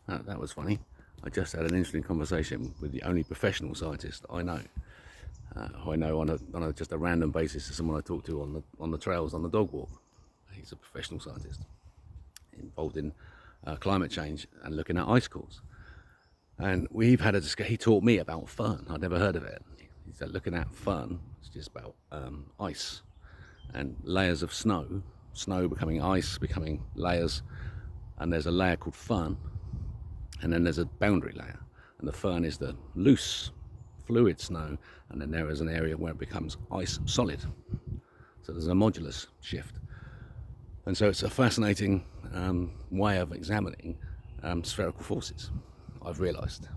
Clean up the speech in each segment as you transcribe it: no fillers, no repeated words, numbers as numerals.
That was funny. I just had an interesting conversation with the only professional scientist I know, who I know on just a random basis to someone I talk to on the trails on the dog walk. He's a professional scientist involved in climate change and looking at ice cores. And we've had a discussion. He taught me about fern. I'd never heard of it. He said looking at fern, it's just about ice and layers of snow, snow becoming ice, becoming layers, and there's a layer called fern, and then there's a boundary layer, and the fern is the loose, fluid snow, and then there is an area where it becomes ice solid. So there's a modulus shift. And so it's a fascinating way of examining spherical forces, I've realised.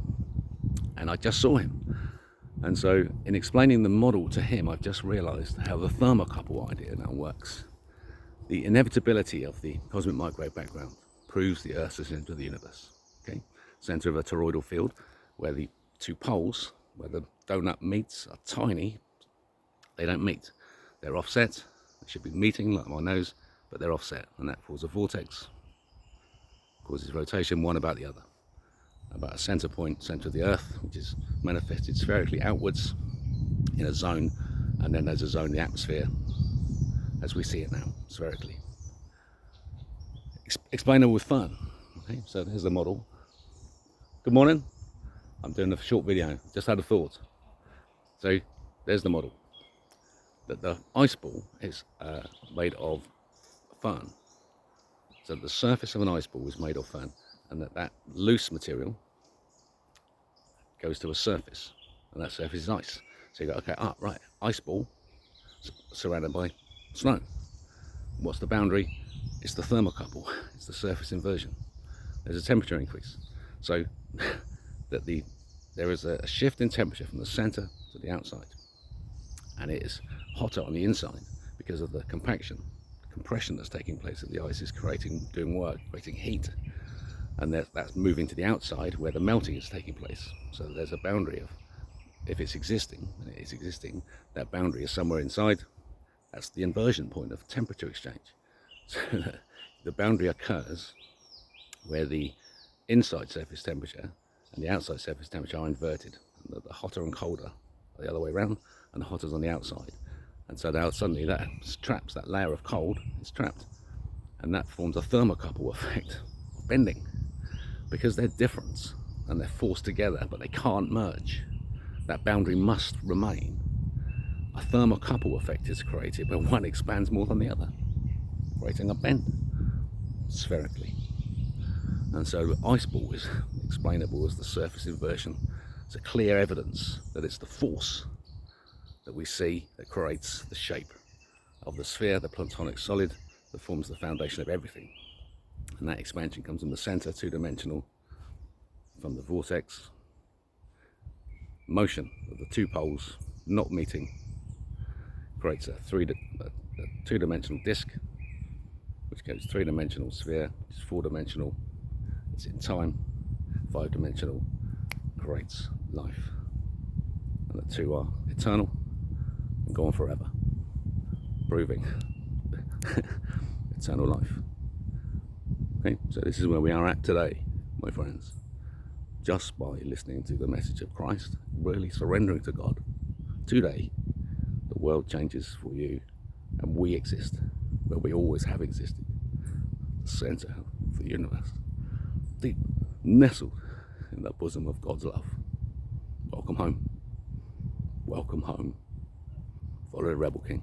And I just saw him. And so in explaining the model to him, I've just realised how the thermocouple idea now works. The inevitability of the cosmic microwave background proves the Earth's the centre of the universe. Okay, centre of a toroidal field where the two poles, where the donut meets, are tiny. They don't meet. They're offset. They should be meeting like my nose, but they're offset, and that causes a vortex, causes rotation one about the other, about a centre point, centre of the Earth, which is manifested spherically outwards in a zone, and then there's a zone in the atmosphere as we see it now, spherically. Explainable with fun. Okay, so here's the model. Good morning. I'm doing a short video. Just had a thought. So there's the model. That the ice ball is made of fern. So the surface of an ice ball is made of fern, and that loose material goes to a surface, and that surface is ice. So you go, okay, right, ice ball surrounded by snow. What's the boundary? It's the thermocouple. It's the surface inversion. There's a temperature increase. So that there is a shift in temperature from the center to the outside, and it is hotter on the inside because of the compression that's taking place that the ice is doing work, creating heat, and that's moving to the outside where the melting is taking place. So there's a boundary of, if it's existing, and it is existing, that boundary is somewhere inside. That's the inversion point of temperature exchange. So the boundary occurs where the inside surface temperature and the outside surface temperature are inverted. And the hotter and colder are the other way around, and the hotter is on the outside. And so now suddenly that traps, that layer of cold is trapped, and that forms a thermocouple effect of bending, because they're different and they're forced together, but they can't merge. That boundary must remain. A thermocouple effect is created where one expands more than the other, creating a bend spherically. And so the ice ball is explainable as the surface inversion. It's a clear evidence that it's the force that we see that creates the shape of the sphere, the platonic solid that forms the foundation of everything. And that expansion comes in the center, two-dimensional, from the vortex. Motion of the two poles not meeting creates a two-dimensional disc, which goes three-dimensional sphere, which is four-dimensional, it's in time, five-dimensional, creates life. And the two are eternal and go on forever, proving eternal life. Okay, so this is where we are at today, my friends. Just by listening to the message of Christ, really surrendering to God. Today, the world changes for you, and we exist where we always have existed. The center of the universe, deep nestled in the bosom of God's love. Welcome home. Welcome home. Follow the Rebel King.